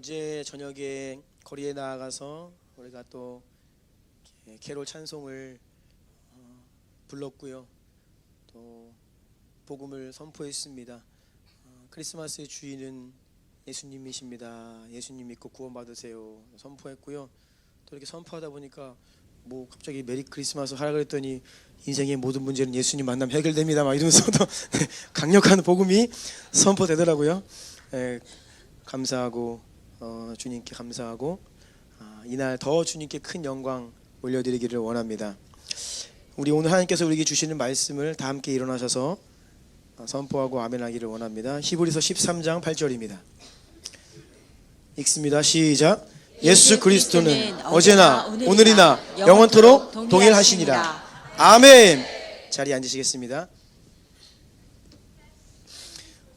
어제 저녁에 거리에 나가서 우리가 또 캐롤 찬송을 불렀고요. 또 복음을 선포했습니다. 크리스마스의 주인은 예수님이십니다. 예수님 믿고 구원받으세요. 선포했고요. 또 이렇게 선포하다 보니까 뭐 갑자기 메리 크리스마스 하라 그랬더니 인생의 모든 문제는 예수님 만나면 해결됩니다 막 이러면서도 강력한 복음이 선포되더라고요. 감사하고 주님께 감사하고 이날 더 주님께 큰 영광 올려드리기를 원합니다. 우리 오늘 하나님께서 우리에게 주시는 말씀을 다 함께 일어나셔서 선포하고 아멘하기를 원합니다. 히브리서 13장 8절입니다. 읽습니다. 시작. 예수 그리스도는 어제나 오늘이나 영원토록 동일하시니라. 아멘. 자리에 앉으시겠습니다.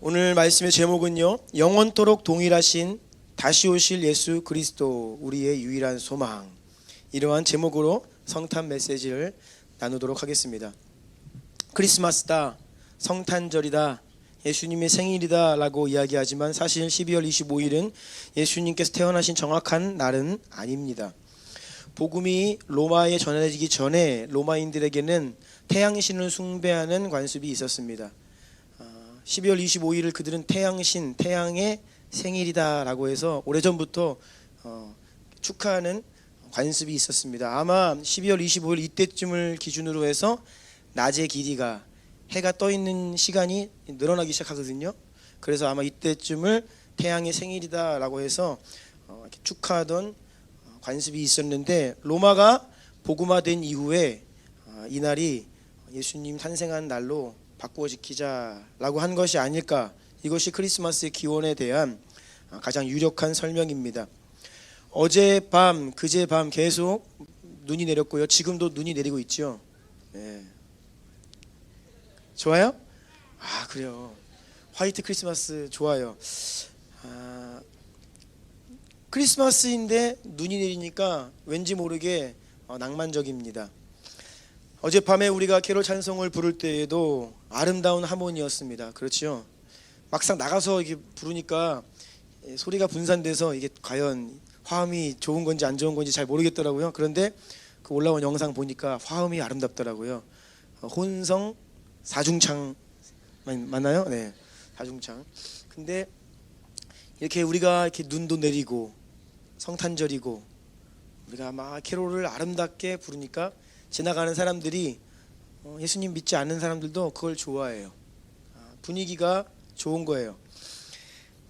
오늘 말씀의 제목은요, 영원토록 동일하신 다시 오실 예수 그리스도 우리의 유일한 소망, 이러한 제목으로 성탄 메시지를 나누도록 하겠습니다. 크리스마스다, 성탄절이다, 예수님의 생일이다 라고 이야기하지만 사실 12월 25일은 예수님께서 태어나신 정확한 날은 아닙니다. 복음이 로마에 전해지기 전에 로마인들에게는 태양신을 숭배하는 관습이 있었습니다. 12월 25일을 그들은 태양신, 태양의 생일이다 라고 해서 오래전부터 축하하는 관습이 있었습니다. 아마 12월 25일 이때쯤을 기준으로 해서 낮의 길이가, 해가 떠 있는 시간이 늘어나기 시작하거든요. 그래서 아마 이때쯤을 태양의 생일이다 라고 해서 이렇게 축하하던 관습이 있었는데, 로마가 복음화된 이후에 이날이 예수님 탄생한 날로 바꾸어 지키자라고 한 것이 아닐까. 이것이 크리스마스의 기원에 대한 가장 유력한 설명입니다. 어젯밤, 그제밤 계속 눈이 내렸고요. 지금도 눈이 내리고 있죠. 네. 좋아요? 그래요. 화이트 크리스마스 좋아요. 크리스마스인데 눈이 내리니까 왠지 모르게 낭만적입니다. 어젯밤에 우리가 캐롤 찬송을 부를 때에도 아름다운 하모니였습니다. 그렇죠? 막상 나가서 이게 부르니까 소리가 분산돼서 이게 과연 화음이 좋은 건지 안 좋은 건지 잘 모르겠더라고요. 그런데 그 올라온 영상 보니까 화음이 아름답더라고요. 혼성 사중창 맞나요? 네, 사중창. 근데 이렇게 우리가 이렇게 눈도 내리고 성탄절이고 우리가 막 캐롤을 아름답게 부르니까 지나가는 사람들이 예수님 믿지 않는 사람들도 그걸 좋아해요. 분위기가 좋은 거예요.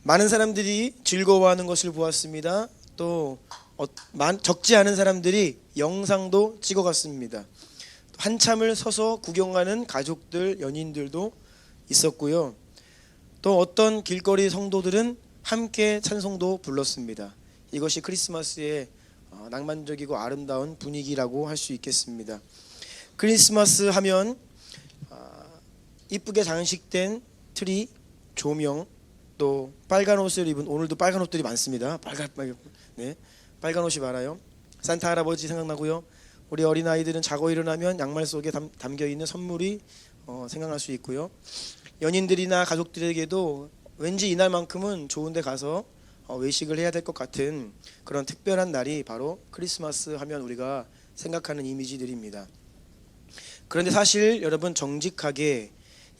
많은 사람들이 즐거워하는 것을 보았습니다. 또 적지 않은 사람들이 영상도 찍어갔습니다. 한참을 서서 구경하는 가족들, 연인들도 있었고요. 또 어떤 길거리 성도들은 함께 찬송도 불렀습니다. 이것이 크리스마스의 낭만적이고 아름다운 분위기라고 할 수 있겠습니다. 크리스마스 하면 이쁘게 장식된 트리, 조명, 또 빨간 옷을 입은, 오늘도 빨간 옷들이 많습니다. 빨간 옷이 많아요. 산타 할아버지 생각나고요. 우리 어린아이들은 자고 일어나면 양말 속에 담겨있는 선물이 생각날 수 있고요. 연인들이나 가족들에게도 왠지 이날만큼은 좋은 데 가서 외식을 해야 될 것 같은 그런 특별한 날이 바로 크리스마스 하면 우리가 생각하는 이미지들입니다. 그런데 사실 여러분, 정직하게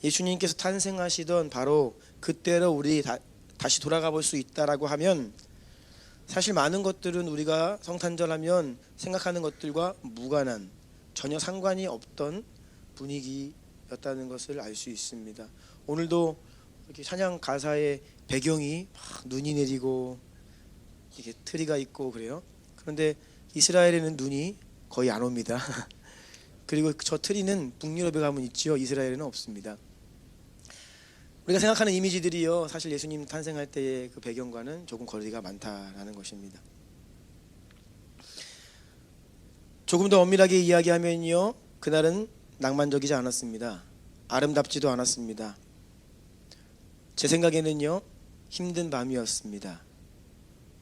예수님께서 탄생하시던 바로 그때로 우리 다시 돌아가 볼 수 있다라고 하면 사실 많은 것들은 우리가 성탄절 하면 생각하는 것들과 무관한, 전혀 상관이 없던 분위기였다는 것을 알 수 있습니다. 오늘도 이렇게 찬양 가사의 배경이 막 눈이 내리고 이렇게 트리가 있고 그래요. 그런데 이스라엘에는 눈이 거의 안 옵니다. 그리고 저 트리는 북유럽에 가면 있지요. 이스라엘에는 없습니다. 우리가 생각하는 이미지들이요, 사실 예수님 탄생할 때의 그 배경과는 조금 거리가 많다라는 것입니다. 조금 더 엄밀하게 이야기하면요, 그날은 낭만적이지 않았습니다. 아름답지도 않았습니다. 제 생각에는요, 힘든 밤이었습니다.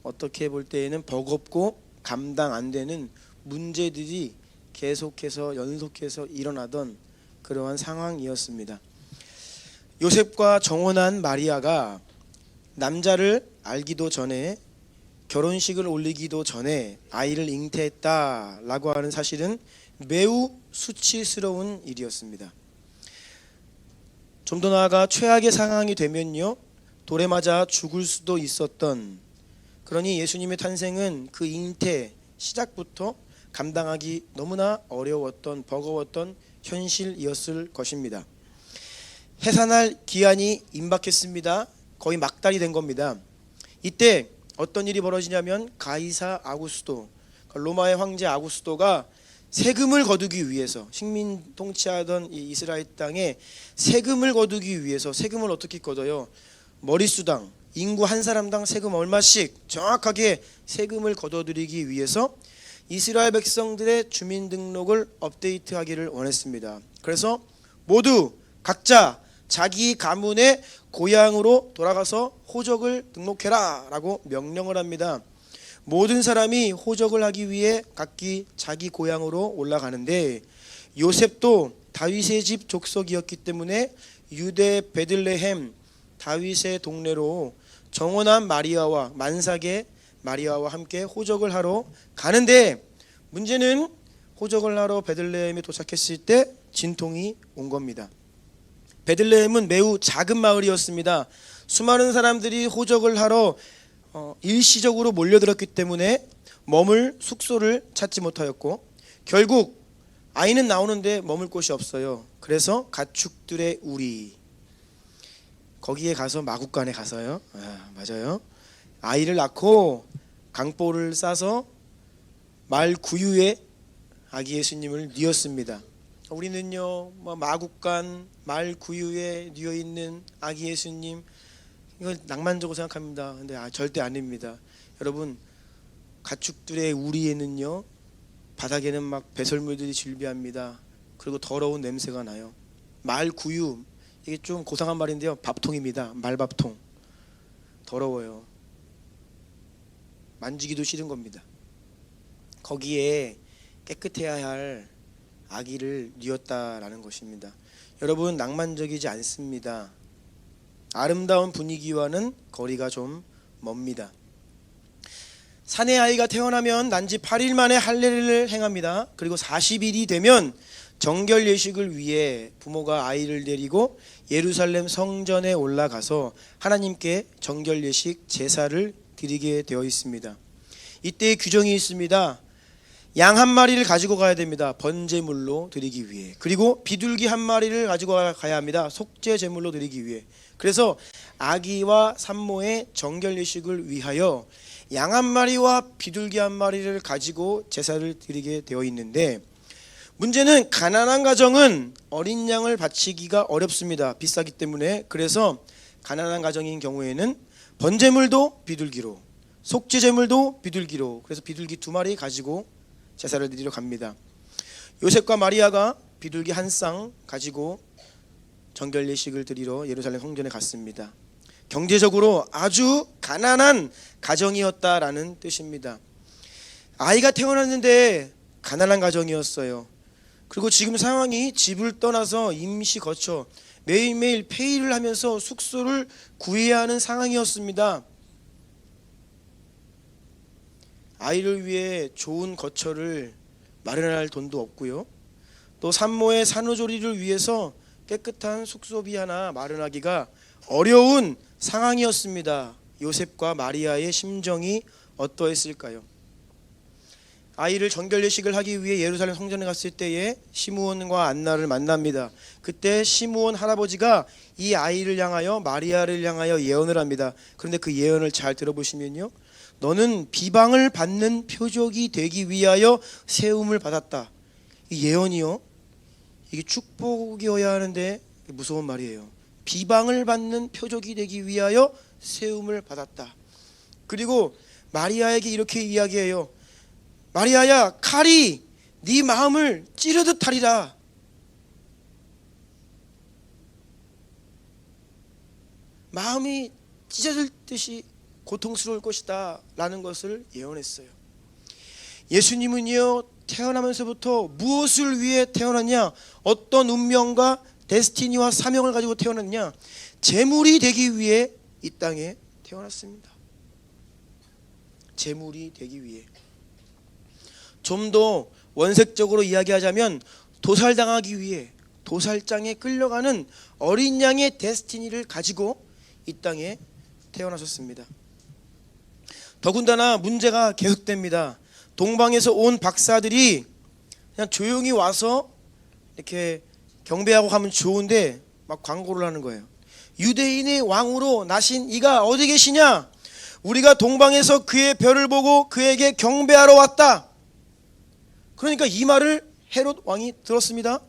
어떻게 볼 때에는 버겁고 감당 안 되는 문제들이 계속해서 연속해서 일어나던 그러한 상황이었습니다. 요셉과 정혼한 마리아가 남자를 알기도 전에 결혼식을 올리기도 전에 아이를 잉태했다라고 하는 사실은 매우 수치스러운 일이었습니다. 좀 더 나아가 최악의 상황이 되면요, 돌에 맞아 죽을 수도 있었던, 그러니 예수님의 탄생은 그 잉태 시작부터 감당하기 너무나 어려웠던, 버거웠던 현실이었을 것입니다. 해산할 기한이 임박했습니다. 거의 막달이 된 겁니다. 이때 어떤 일이 벌어지냐면 가이사 아구스도, 로마의 황제 아구스도가 세금을 거두기 위해서, 식민 통치하던 이 이스라엘 땅에 세금을 거두기 위해서, 세금을 어떻게 걷어요? 머릿수당, 인구 한 사람당 세금 얼마씩 정확하게 세금을 걷어들이기 위해서 이스라엘 백성들의 주민등록을 업데이트하기를 원했습니다. 그래서 모두 각자 자기 가문의 고향으로 돌아가서 호적을 등록해라 라고 명령을 합니다. 모든 사람이 호적을 하기 위해 각기 자기 고향으로 올라가는데, 요셉도 다윗의 집 족속이었기 때문에 유대 베들레헴 다윗의 동네로 정원한 마리아와 만삭의 마리아와 함께 호적을 하러 가는데, 문제는 호적을 하러 베들레헴에 도착했을 때 진통이 온 겁니다. 베들레헴은 매우 작은 마을이었습니다. 수많은 사람들이 호적을 하러 일시적으로 몰려들었기 때문에 머물 숙소를 찾지 못하였고, 결국 아이는 나오는데 머물 곳이 없어요. 그래서 가축들의 우리, 거기에 가서 마구간에 가서요, 맞아요, 아이를 낳고 강보를 싸서 말 구유에 아기 예수님을 뉘었습니다. 우리는요, 마구간 말 구유에 뉘어 있는 아기 예수님, 이걸 낭만적으로 생각합니다. 근데 절대 아닙니다. 여러분, 가축들의 우리에는요, 바닥에는 막 배설물들이 질비합니다. 그리고 더러운 냄새가 나요. 말 구유, 이게 좀 고상한 말인데요, 밥통입니다. 말밥통. 더러워요. 만지기도 싫은 겁니다. 거기에 깨끗해야 할 아기를 뉘었다라는 것입니다. 여러분, 낭만적이지 않습니다. 아름다운 분위기와는 거리가 좀 멉니다. 사내 아이가 태어나면 난지 8일 만에 할례를 행합니다. 그리고 40일이 되면 정결 예식을 위해 부모가 아이를 데리고 예루살렘 성전에 올라가서 하나님께 정결 예식 제사를 드리게 되어 있습니다. 이때 규정이 있습니다. 양 한 마리를 가지고 가야 됩니다. 번제물로 드리기 위해. 그리고 비둘기 한 마리를 가지고 가야 합니다. 속죄 제물로 드리기 위해. 그래서 아기와 산모의 정결 예식을 위하여 양 한 마리와 비둘기 한 마리를 가지고 제사를 드리게 되어 있는데, 문제는 가난한 가정은 어린 양을 바치기가 어렵습니다. 비싸기 때문에. 그래서 가난한 가정인 경우에는 번제물도 비둘기로, 속죄 제물도 비둘기로, 그래서 비둘기 2마리 가지고 제사를 드리러 갑니다. 요셉과 마리아가 비둘기 한 쌍 가지고 정결 예식을 드리러 예루살렘 성전에 갔습니다. 경제적으로 아주 가난한 가정이었다라는 뜻입니다. 아이가 태어났는데 가난한 가정이었어요. 그리고 지금 상황이 집을 떠나서 임시 거처, 매일매일 페이를 하면서 숙소를 구해야 하는 상황이었습니다. 아이를 위해 좋은 거처를 마련할 돈도 없고요, 또 산모의 산후조리를 위해서 깨끗한 숙소비 하나 마련하기가 어려운 상황이었습니다. 요셉과 마리아의 심정이 어떠했을까요? 아이를 정결 예식을 하기 위해 예루살렘 성전에 갔을 때에 시므온과 안나를 만납니다. 그때 시므온 할아버지가 이 아이를 향하여, 마리아를 향하여 예언을 합니다. 그런데 그 예언을 잘 들어보시면요, 너는 비방을 받는 표적이 되기 위하여 세움을 받았다. 이 예언이요, 이게 축복이어야 하는데 무서운 말이에요. 비방을 받는 표적이 되기 위하여 세움을 받았다. 그리고 마리아에게 이렇게 이야기해요. 마리아야, 칼이 네 마음을 찌르듯 하리라. 마음이 찢어질 듯이 고통스러울 것이다 라는 것을 예언했어요. 예수님은요, 태어나면서부터 무엇을 위해 태어났냐, 어떤 운명과 데스티니와 사명을 가지고 태어났냐, 제물이 되기 위해 이 땅에 태어났습니다. 제물이 되기 위해. 좀 더 원색적으로 이야기하자면 도살당하기 위해 도살장에 끌려가는 어린 양의 데스티니를 가지고 이 땅에 태어나셨습니다. 더군다나 문제가 계속됩니다. 동방에서 온 박사들이 그냥 조용히 와서 이렇게 경배하고 가면 좋은데 막 광고를 하는 거예요. 유대인의 왕으로 나신 이가 어디 계시냐? 우리가 동방에서 그의 별을 보고 그에게 경배하러 왔다. 그러니까 이 말을 헤롯 왕이 들었습니다.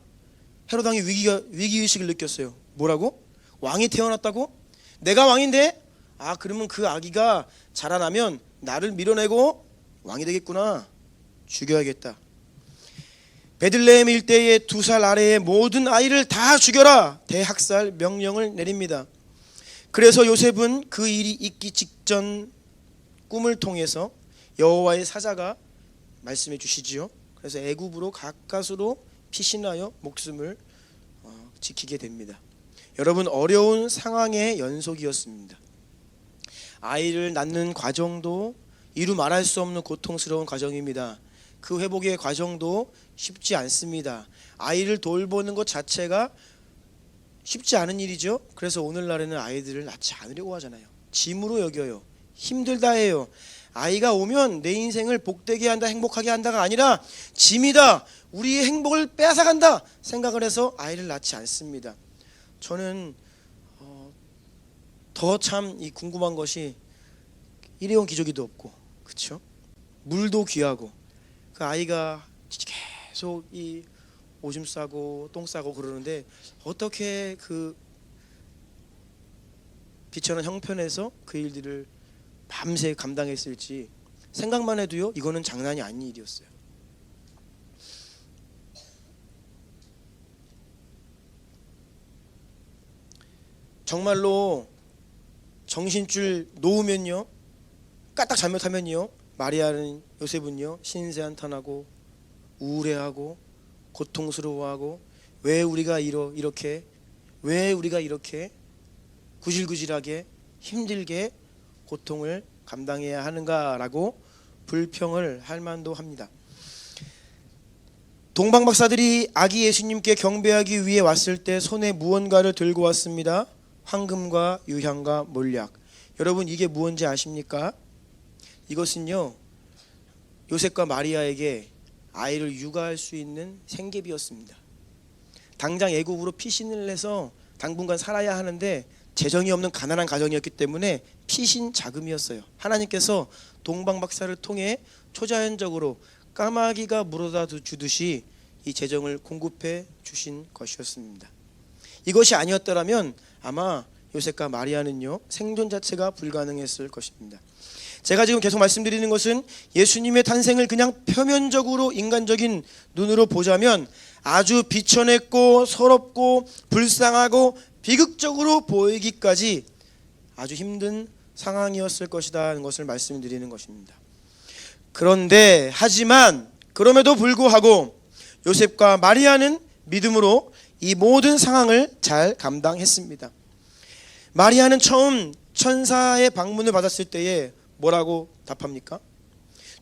헤롯 왕이 위기의식을 느꼈어요. 뭐라고? 왕이 태어났다고? 내가 왕인데? 아, 그러면 그 아기가 자라나면 나를 밀어내고 왕이 되겠구나. 죽여야겠다. 베들레헴 일대의 2살 아래의 모든 아이를 다 죽여라. 대학살 명령을 내립니다. 그래서 요셉은 그 일이 있기 직전 꿈을 통해서 여호와의 사자가 말씀해 주시지요. 그래서 애굽으로 가까스로 피신하여 목숨을 지키게 됩니다. 여러분, 어려운 상황의 연속이었습니다. 아이를 낳는 과정도 이루 말할 수 없는 고통스러운 과정입니다. 그 회복의 과정도 쉽지 않습니다. 아이를 돌보는 것 자체가 쉽지 않은 일이죠. 그래서 오늘날에는 아이들을 낳지 않으려고 하잖아요. 짐으로 여겨요. 힘들다 해요. 아이가 오면 내 인생을 복되게 한다, 행복하게 한다가 아니라 짐이다, 우리의 행복을 빼앗아간다 생각을 해서 아이를 낳지 않습니다. 저는 더 참 이 궁금한 것이 일회용 기저귀도 없고, 그렇죠? 물도 귀하고, 그 아이가 계속 이 오줌 싸고 똥 싸고 그러는데 어떻게 그 비천한 형편에서 그 일들을 밤새 감당했을지 생각만 해도요, 이거는 장난이 아닌 일이었어요. 정말로 정신줄 놓으면요, 까딱 잘못하면요, 마리아는 요셉은요 신세한탄하고 우울해하고 고통스러워하고 왜 우리가 이렇게 구질구질하게 힘들게 고통을 감당해야 하는가라고 불평을 할 만도 합니다. 동방 박사들이 아기 예수님께 경배하기 위해 왔을 때 손에 무언가를 들고 왔습니다. 황금과 유향과 몰약. 여러분, 이게 무엇인지 아십니까? 이것은요, 요셉과 마리아에게 아이를 육아할 수 있는 생계비였습니다. 당장 애굽으로 피신을 해서 당분간 살아야 하는데 재정이 없는 가난한 가정이었기 때문에 피신 자금이었어요. 하나님께서 동방 박사를 통해 초자연적으로 까마귀가 물어다 주듯이 이 재정을 공급해 주신 것이었습니다. 이것이 아니었더라면 아마 요셉과 마리아는요 생존 자체가 불가능했을 것입니다. 제가 지금 계속 말씀드리는 것은 예수님의 탄생을 그냥 표면적으로 인간적인 눈으로 보자면 아주 비천했고 서럽고 불쌍하고 비극적으로 보이기까지 아주 힘든 상황이었을 것이라는 것을 말씀드리는 것입니다. 그런데 하지만 그럼에도 불구하고 요셉과 마리아는 믿음으로 이 모든 상황을 잘 감당했습니다. 마리아는 처음 천사의 방문을 받았을 때에 뭐라고 답합니까?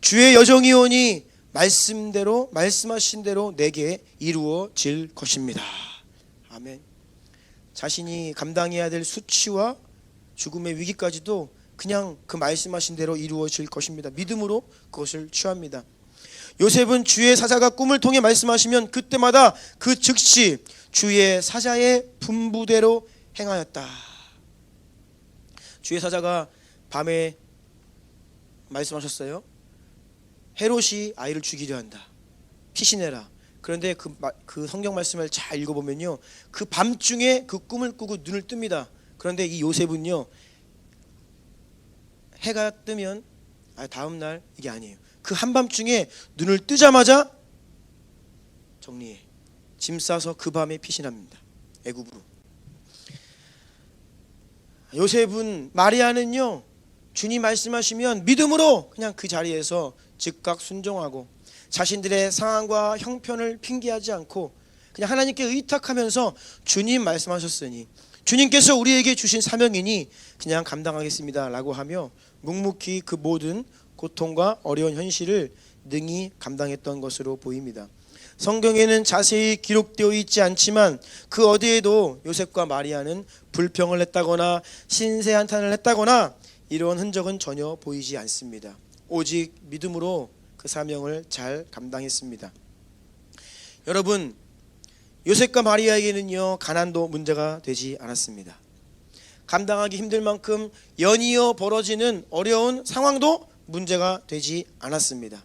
주의 여종이 오니 말씀하신 대로 내게 이루어질 것입니다. 아멘. 자신이 감당해야 될 수치와 죽음의 위기까지도 그냥 그 말씀하신 대로 이루어질 것입니다. 믿음으로 그것을 취합니다. 요셉은 주의 사자가 꿈을 통해 말씀하시면 그때마다 그 즉시 주의 사자의 분부대로 행하였다. 주의 사자가 밤에 말씀하셨어요. 헤롯이 아이를 죽이려 한다. 피신해라. 그런데 그 성경 말씀을 잘 읽어보면요, 그 밤중에 그 꿈을 꾸고 눈을 뜹니다. 그런데 이 요셉은요, 해가 뜨면 다음 날 이게 아니에요. 그 한밤중에 눈을 뜨자마자 정리해 짐 싸서 그 밤에 피신합니다. 애굽으로. 요셉은 마리아는요, 주님 말씀하시면 믿음으로 그냥 그 자리에서 즉각 순종하고 자신들의 상황과 형편을 핑계하지 않고 그냥 하나님께 의탁하면서 주님 말씀하셨으니 주님께서 우리에게 주신 사명이니 그냥 감당하겠습니다 라고 하며 묵묵히 그 모든 고통과 어려운 현실을 능히 감당했던 것으로 보입니다. 성경에는 자세히 기록되어 있지 않지만 그 어디에도 요셉과 마리아는 불평을 했다거나 신세 한탄을 했다거나 이러한 흔적은 전혀 보이지 않습니다. 오직 믿음으로 그 사명을 잘 감당했습니다. 여러분, 요셉과 마리아에게는요, 가난도 문제가 되지 않았습니다. 감당하기 힘들 만큼 연이어 벌어지는 어려운 상황도 문제가 되지 않았습니다.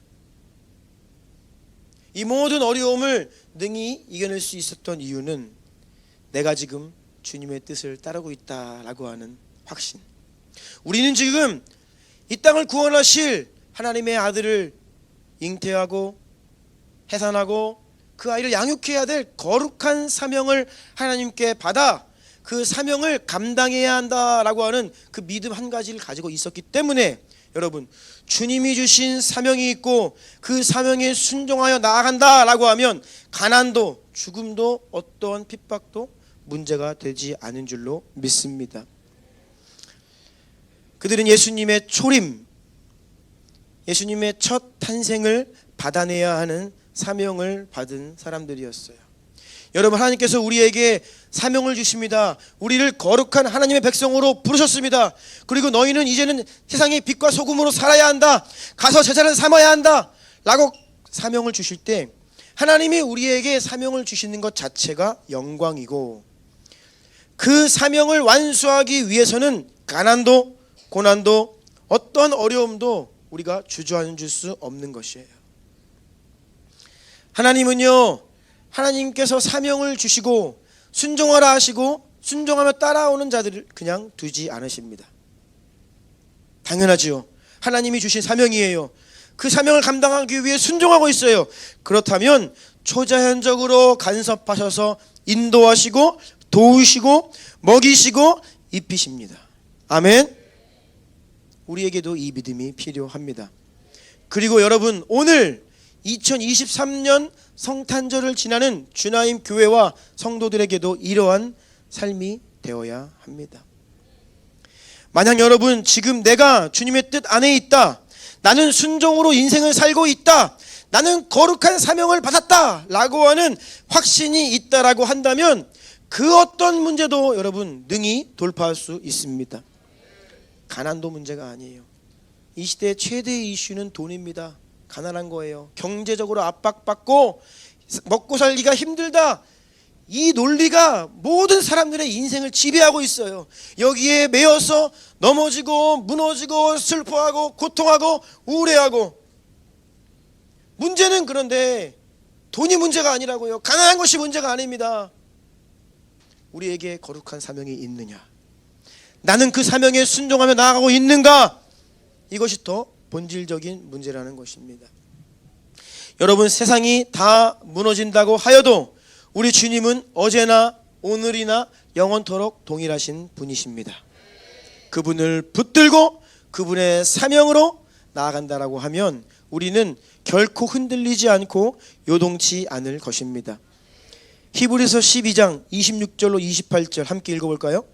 이 모든 어려움을 능히 이겨낼 수 있었던 이유는 내가 지금 주님의 뜻을 따르고 있다라고 하는 확신. 우리는 지금 이 땅을 구원하실 하나님의 아들을 잉태하고 해산하고 그 아이를 양육해야 될 거룩한 사명을 하나님께 받아 그 사명을 감당해야 한다라고 하는 그 믿음 한 가지를 가지고 있었기 때문에 여러분, 주님이 주신 사명이 있고 그 사명에 순종하여 나아간다라고 하면 가난도 죽음도 어떠한 핍박도 문제가 되지 않은 줄로 믿습니다. 그들은 예수님의 초림, 예수님의 첫 탄생을 받아내야 하는 사명을 받은 사람들이었어요. 여러분, 하나님께서 우리에게 사명을 주십니다. 우리를 거룩한 하나님의 백성으로 부르셨습니다. 그리고 너희는 이제는 세상의 빛과 소금으로 살아야 한다. 가서 제자를 삼아야 한다. 라고 사명을 주실 때 하나님이 우리에게 사명을 주시는 것 자체가 영광이고 그 사명을 완수하기 위해서는 가난도 고난도 어떤 어려움도 우리가 주저앉을 수 없는 것이에요. 하나님은요, 하나님께서 사명을 주시고 순종하라 하시고 순종하며 따라오는 자들을 그냥 두지 않으십니다. 당연하지요. 하나님이 주신 사명이에요. 그 사명을 감당하기 위해 순종하고 있어요. 그렇다면 초자연적으로 간섭하셔서 인도하시고 도우시고 먹이시고 입히십니다. 아멘. 우리에게도 이 믿음이 필요합니다. 그리고 여러분, 오늘 2023년 성탄절을 지나는 주나임 교회와 성도들에게도 이러한 삶이 되어야 합니다. 만약 여러분 지금 내가 주님의 뜻 안에 있다, 나는 순종으로 인생을 살고 있다, 나는 거룩한 사명을 받았다 라고 하는 확신이 있다라고 한다면 그 어떤 문제도 여러분 능히 돌파할 수 있습니다. 가난도 문제가 아니에요. 이 시대의 최대의 이슈는 돈입니다. 가난한 거예요. 경제적으로 압박받고 먹고 살기가 힘들다. 이 논리가 모든 사람들의 인생을 지배하고 있어요. 여기에 매여서 넘어지고 무너지고 슬퍼하고 고통하고 우울해하고. 문제는 그런데 돈이 문제가 아니라고요. 가난한 것이 문제가 아닙니다. 우리에게 거룩한 사명이 있느냐, 나는 그 사명에 순종하며 나아가고 있는가, 이것이 더 본질적인 문제라는 것입니다. 여러분, 세상이 다 무너진다고 하여도 우리 주님은 어제나 오늘이나 영원토록 동일하신 분이십니다. 그분을 붙들고 그분의 사명으로 나아간다라고 하면 우리는 결코 흔들리지 않고 요동치 않을 것입니다. 히브리서 12장 26절로 28절 함께 읽어볼까요?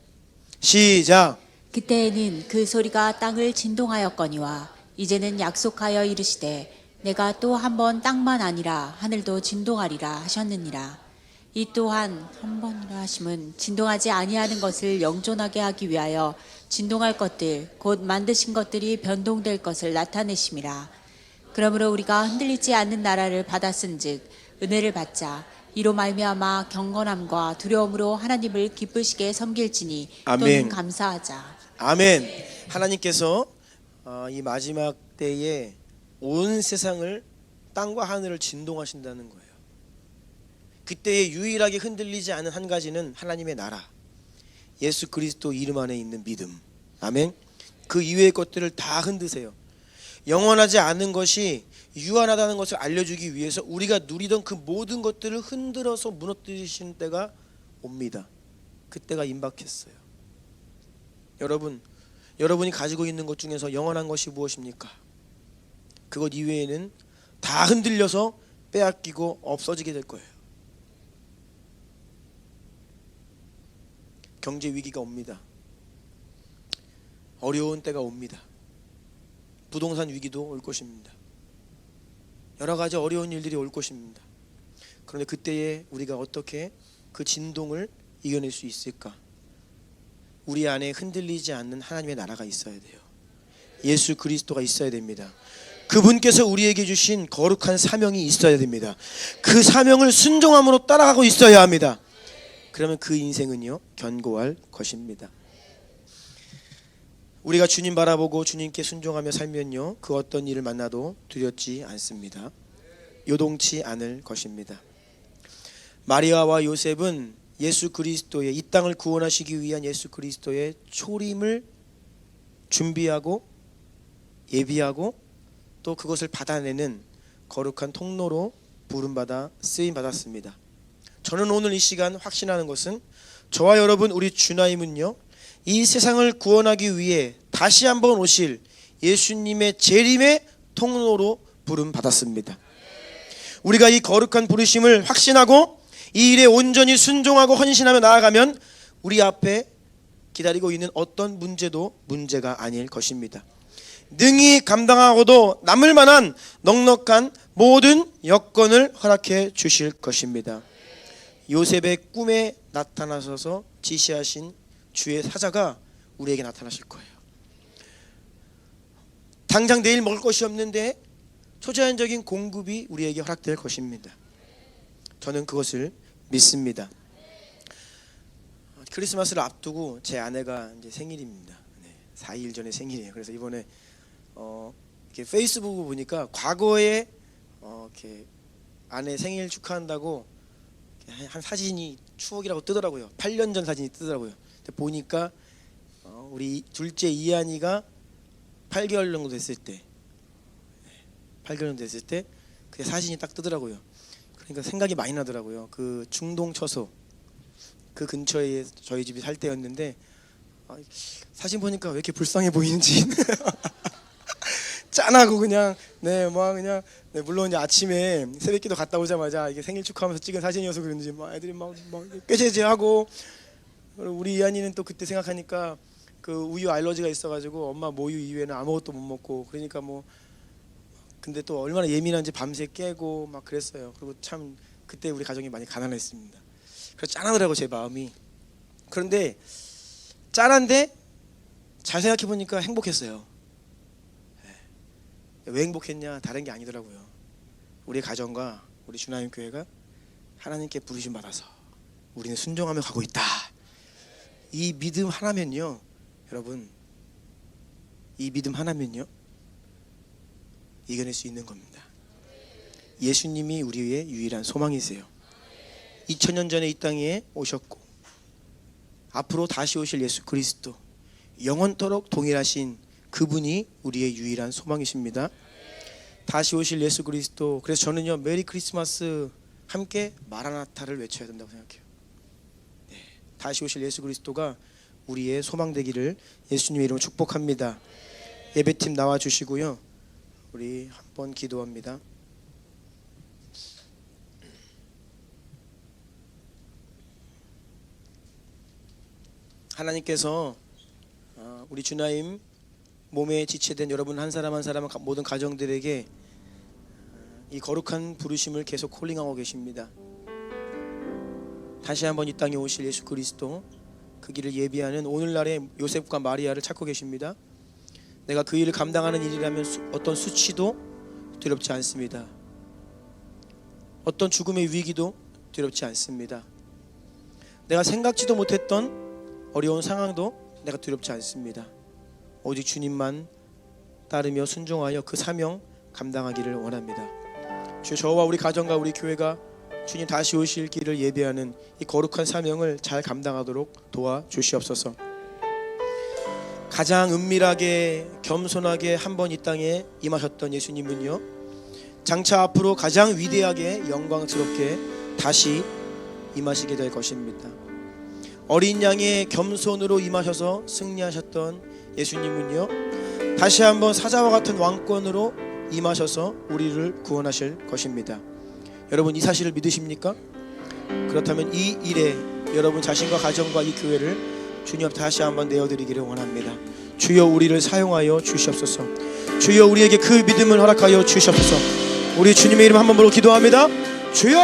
시작. 그때에는 그 소리가 땅을 진동하였거니와 이제는 약속하여 이르시되 내가 또 한 번 땅만 아니라 하늘도 진동하리라 하셨느니라. 이 또한 한 번이라 하심은 진동하지 아니하는 것을 영존하게 하기 위하여 진동할 것들 곧 만드신 것들이 변동될 것을 나타내심이라. 그러므로 우리가 흔들리지 않는 나라를 받았은즉 은혜를 받자 이로 말미암아 경건함과 두려움으로 하나님을 기쁘시게 섬길지니 아멘. 또는 감사하자. 아멘. 하나님께서 이 마지막 때에 온 세상을, 땅과 하늘을 진동하신다는 거예요. 그때에 유일하게 흔들리지 않은 한 가지는 하나님의 나라, 예수 그리스도 이름 안에 있는 믿음. 아멘. 그 이외의 것들을 다 흔드세요. 영원하지 않은 것이 유한하다는 것을 알려주기 위해서 우리가 누리던 그 모든 것들을 흔들어서 무너뜨리시는 때가 옵니다. 그때가 임박했어요. 여러분이 가지고 있는 것 중에서 영원한 것이 무엇입니까? 그것 이외에는 다 흔들려서 빼앗기고 없어지게 될 거예요. 경제 위기가 옵니다. 어려운 때가 옵니다. 부동산 위기도 올 것입니다. 여러 가지 어려운 일들이 올 것입니다. 그런데 그때에 우리가 어떻게 그 진동을 이겨낼 수 있을까? 우리 안에 흔들리지 않는 하나님의 나라가 있어야 돼요. 예수 그리스도가 있어야 됩니다. 그분께서 우리에게 주신 거룩한 사명이 있어야 됩니다. 그 사명을 순종함으로 따라가고 있어야 합니다. 그러면 그 인생은요 견고할 것입니다. 우리가 주님 바라보고 주님께 순종하며 살면요 그 어떤 일을 만나도 두렵지 않습니다. 요동치 않을 것입니다. 마리아와 요셉은 예수 그리스도의 이 땅을 구원하시기 위한 예수 그리스도의 초림을 준비하고 예비하고 또 그것을 받아내는 거룩한 통로로 부름받아 쓰임받았습니다. 저는 오늘 이 시간 확신하는 것은 저와 여러분 우리 주나님은요 이 세상을 구원하기 위해 다시 한번 오실 예수님의 재림의 통로로 부름받았습니다. 우리가 이 거룩한 부르심을 확신하고 이 일에 온전히 순종하고 헌신하며 나아가면 우리 앞에 기다리고 있는 어떤 문제도 문제가 아닐 것입니다. 능히 감당하고도 남을 만한 넉넉한 모든 여건을 허락해 주실 것입니다. 요셉의 꿈에 나타나셔서 지시하신 주의 사자가 우리에게 나타나실 거예요. 당장 내일 먹을 것이 없는데 초자연적인 공급이 우리에게 허락될 것입니다. 저는 그것을 믿습니다. 크리스마스를 앞두고 제 아내가 이제 생일입니다. 4일 전에 생일이에요. 그래서 이번에 이렇게 페이스북을 보니까 과거에 이렇게 아내 생일 축하한다고 한 사진이 추억이라고 뜨더라고요. 8년 전 사진이 뜨더라고요. 근데 보니까 우리 둘째 이한이가 8개월 정도 됐을 때, 8개월 정도 됐을 때 그 사진이 딱 뜨더라고요. 그러니까 생각이 많이 나더라고요. 그 중동 처소 그 근처에 저희 집이 살 때였는데 사진 보니까 왜 이렇게 불쌍해 보이는지 짠하고 그냥 그냥 물론 이제 아침에 새벽기도 갔다 오자마자 이게 생일 축하하면서 찍은 사진이어서 그런지 막 애들이 막 꾀죄죄하고 우리 이한이는 또 그때 생각하니까 그 우유 알러지가 있어가지고 엄마 모유 이후에는 아무것도 못 먹고 그러니까 뭐 근데 또 얼마나 예민한지 밤새 깨고 막 그랬어요. 그리고 참 그때 우리 가정이 많이 가난했습니다. 그래서 짠하더라고 제 마음이. 그런데 짠한데 잘 생각해 보니까 행복했어요. 왜 행복했냐? 다른 게 아니더라고요. 우리 가정과 우리 주나님 교회가 하나님께 부르심 받아서 우리는 순종하며 가고 있다. 이 믿음 하나면요, 여러분, 이 믿음 하나면요 이겨낼 수 있는 겁니다. 예수님이 우리의 유일한 소망이세요. 2000년 전에 이 땅에 오셨고 앞으로 다시 오실 예수 그리스도, 영원토록 동일하신 그분이 우리의 유일한 소망이십니다. 다시 오실 예수 그리스도. 그래서 저는요 메리 크리스마스 함께 마라나타를 외쳐야 된다고 생각해요. 다시 오실 예수 그리스도가 우리의 소망 되기를 예수님의 이름으로 축복합니다. 예배팀 나와 주시고요, 우리 한번 기도합니다. 하나님께서 우리 주나님 몸에 지체된 여러분 한 사람 한 사람 모든 가정들에게 이 거룩한 부르심을 계속 콜링하고 계십니다. 다시 한번 이 땅에 오실 예수 그리스도, 그 길을 예비하는 오늘날의 요셉과 마리아를 찾고 계십니다. 내가 그 일을 감당하는 일이라면 어떤 수치도 두렵지 않습니다. 어떤 죽음의 위기도 두렵지 않습니다. 내가 생각지도 못했던 어려운 상황도 내가 두렵지 않습니다. 오직 주님만 따르며 순종하여 그 사명 감당하기를 원합니다. 주여, 저와 우리 가정과 우리 교회가 주님 다시 오실 길을 예배하는 이 거룩한 사명을 잘 감당하도록 도와주시옵소서. 가장 은밀하게 겸손하게 한번 이 땅에 임하셨던 예수님은요, 장차 앞으로 가장 위대하게 영광스럽게 다시 임하시게 될 것입니다. 어린 양의 겸손으로 임하셔서 승리하셨던 예수님은요, 다시 한번 사자와 같은 왕권으로 임하셔서 우리를 구원하실 것입니다. 여러분 이 사실을 믿으십니까? 그렇다면 이 일에 여러분 자신과 가정과 이 교회를 주님 앞에 다시 한번 내어드리기를 원합니다. 주여 우리를 사용하여 주시옵소서. 주여 우리에게 그 믿음을 허락하여 주시옵소서. 우리 주님의 이름 한 번 부르고 기도합니다. 주여